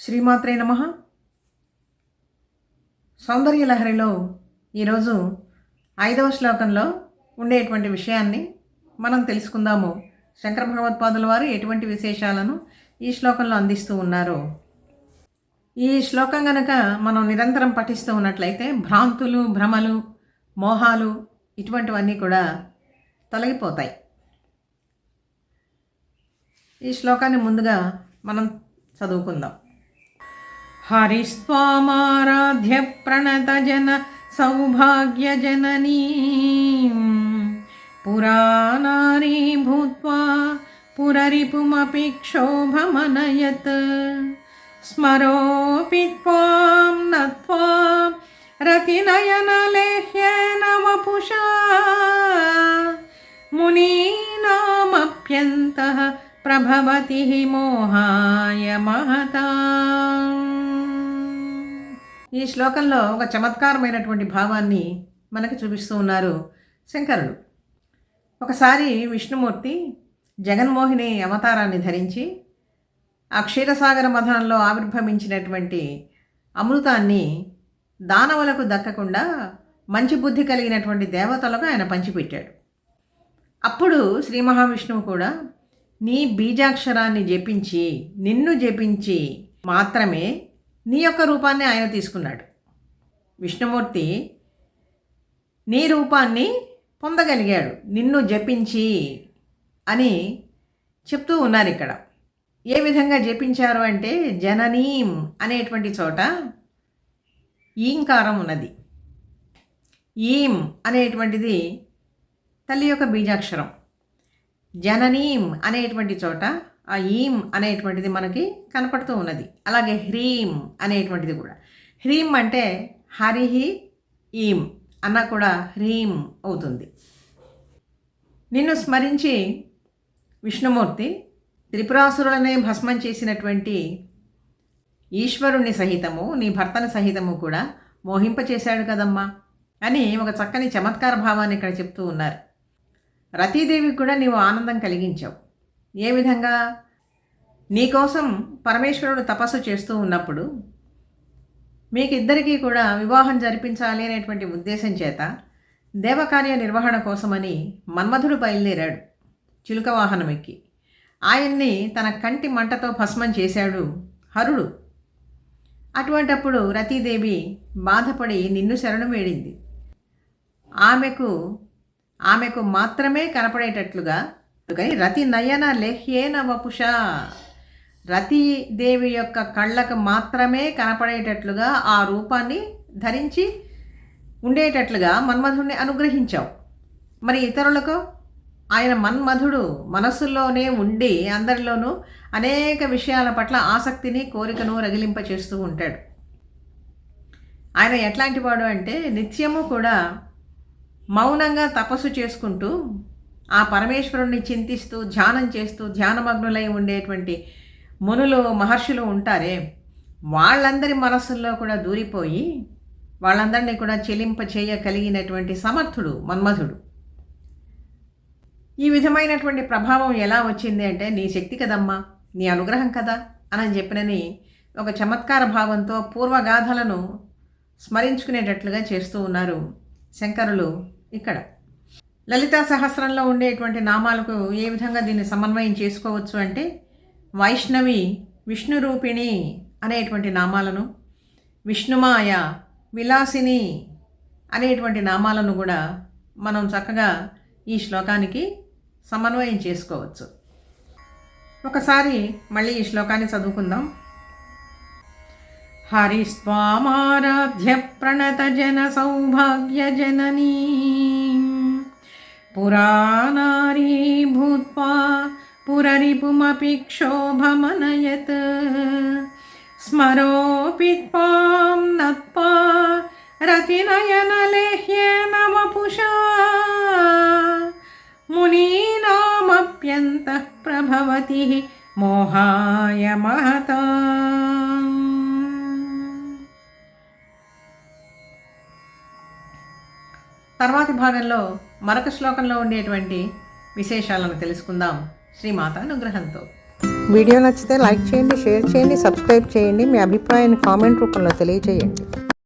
శ్రీమాత్రే నమః. సౌందర్యలహరిలో ఈరోజు 5వ శ్లోకంలో ఉండేటువంటి విషయాన్ని మనం తెలుసుకుందాము. శంకర భగవత్పాదుల వారు ఎటువంటి విశేషాలను ఈ శ్లోకంలో అందిస్తూ ఉన్నారో. ఈ శ్లోకం గనక మనం నిరంతరం పఠిస్తూ ఉన్నట్లయితే భ్రాంతులు, భ్రమలు, మోహాలు ఇటువంటివన్నీ కూడా తొలగిపోతాయి. ఈ శ్లోకాన్ని ముందుగా మనం చదువుకుందాం. హరిస్వామారాధ్య ప్రణతజన సౌభాగ్యజననీ పురానారీ భూత్వా పురరిపుమపి క్షోభమనయత్ స్మరోపి త్వాం నత్వాం రతినయనలేహ్యేన వపుషా మునీనామప్యంతః ప్రభవతి మోహాయ మహతా. ఈ శ్లోకంలో ఒక చమత్కారమైనటువంటి భావాన్ని మనకి చూపిస్తూ ఉన్నారు శంకరుడు. ఒకసారి విష్ణుమూర్తి జగన్మోహిని అవతారాన్ని ధరించి ఆ క్షీరసాగర మథనంలో ఆవిర్భవించినటువంటి అమృతాన్ని దానవులకు దక్కకుండా మంచి బుద్ధి కలిగినటువంటి దేవతలకు ఆయన పంచిపెట్టాడు. అప్పుడు శ్రీ మహావిష్ణువు కూడా నీ బీజాక్షరాన్ని జపించి నిన్ను జపించి మాత్రమే నీ యొక్క రూపాన్ని ఆయన తీసుకున్నాడు. విష్ణుమూర్తి నీ రూపాన్ని పొందగలిగాడు నిన్ను జపించి అని చెప్తూ ఉన్నారు. ఇక్కడ ఏ విధంగా జపించారు అంటే జననీం అనేటువంటి చోట ఈంకారం ఉన్నది. ఈం అనేటువంటిది తల్లి యొక్క బీజాక్షరం. జననీం అనేటువంటి చోట ఆ ఈం అనేటువంటిది మనకి కనపడుతూ ఉన్నది. అలాగే హ్రీం అనేటువంటిది కూడా. హ్రీం అంటే హరిహి ఈం అన్న కూడా హ్రీం అవుతుంది. నిన్ను స్మరించి విష్ణుమూర్తి త్రిపురాసురులనే భస్మం చేసినటువంటి ఈశ్వరుణ్ణి సహితము నీ భర్తని సహితము కూడా మోహింపచేశాడు కదమ్మా అని ఒక చక్కని చమత్కార భావాన్ని ఇక్కడ చెప్తూ ఉన్నారు. రతీదేవికి కూడా నీవు ఆనందం కలిగించావు. ఏ విధంగా? నీకోసం పరమేశ్వరుడు తపస్సు చేస్తూ ఉన్నప్పుడు మీకిద్దరికీ కూడా వివాహం జరిపించాలి అనేటువంటి ఉద్దేశం చేత దేవకార్య నిర్వహణ కోసమని మన్మధుడు బయలుదేరాడు చిలుక వాహనం ఎక్కి. ఆయన్ని తన కంటి మంటతో భస్మం చేశాడు హరుడు. అటువంటప్పుడు రతీదేవి బాధపడి నిన్ను శరణు వేడింది. ఆమెకు మాత్రమే కనపడేటట్లుగా రతి నయన లేహ్యేన వపుషా, రతీదేవి యొక్క కళ్ళకు మాత్రమే కనపడేటట్లుగా ఆ రూపాన్ని ధరించి ఉండేటట్లుగా మన్మధుడిని అనుగ్రహించావు. మరి ఇతరులకు ఆయన మన్మధుడు మనస్సుల్లోనే ఉండి అందరిలోనూ అనేక విషయాల పట్ల ఆసక్తిని కోరికను రగిలింప చేస్తూ ఉంటాడు. ఆయన ఎట్లాంటి వాడు అంటే నిత్యము కూడా మౌనంగా తపస్సు చేసుకుంటూ ఆ పరమేశ్వరుణ్ణి చింతిస్తూ ధ్యానం చేస్తూ ధ్యానమగ్నులై ఉండేటువంటి మునులు మహర్షులు ఉంటారే, వాళ్ళందరి మనస్సుల్లో కూడా దూరిపోయి వాళ్ళందరినీ కూడా చెలింప చేయగలిగినటువంటి సమర్థుడు మన్మధుడు. ఈ విధమైనటువంటి ప్రభావం ఎలా వచ్చింది అంటే నీ శక్తి కదమ్మా, నీ అనుగ్రహం కదా అని చెప్పినని ఒక చమత్కార భావంతో పూర్వగాథలను స్మరించుకునేటట్లుగా చేస్తూ ఉన్నారు శంకరులు. ఇక్కడ లలితా సహస్రంలో ఉండేటువంటి నామాలకు ఏ విధంగా దీన్ని సమన్వయం చేసుకోవచ్చు అంటే వైష్ణవి, విష్ణు రూపిణి అనేటువంటి నామాలను, విష్ణుమాయ, విలాసిని అనేటువంటి నామాలను కూడా మనం చక్కగా ఈ శ్లోకానికి సమన్వయం చేసుకోవచ్చు. ఒకసారి మళ్ళీ ఈ శ్లోకాన్ని చదువుకుందాం. హరిస్వామారాధ్య ప్రణతజన సౌభాగ్యజననీ పురానారీ భూత్వా పురరిపుమపి క్షోభమనయత్ స్మరోపి త్వాం నత్వా రతినయనలేహ్యేన వపుషా మునీనామప్యంతః ప్రభవతి మోహాయ మహతా. తర్వాతి భాగంలో మరొక శ్లోకంలో ఉండేటువంటి విశేషాలను తెలుసుకుందాం శ్రీమాత అనుగ్రహంతో. వీడియో నచ్చితే లైక్ చేయండి, షేర్ చేయండి, సబ్స్క్రైబ్ చేయండి. మీ అభిప్రాయాన్ని కామెంట్ రూపంలో తెలియజేయండి.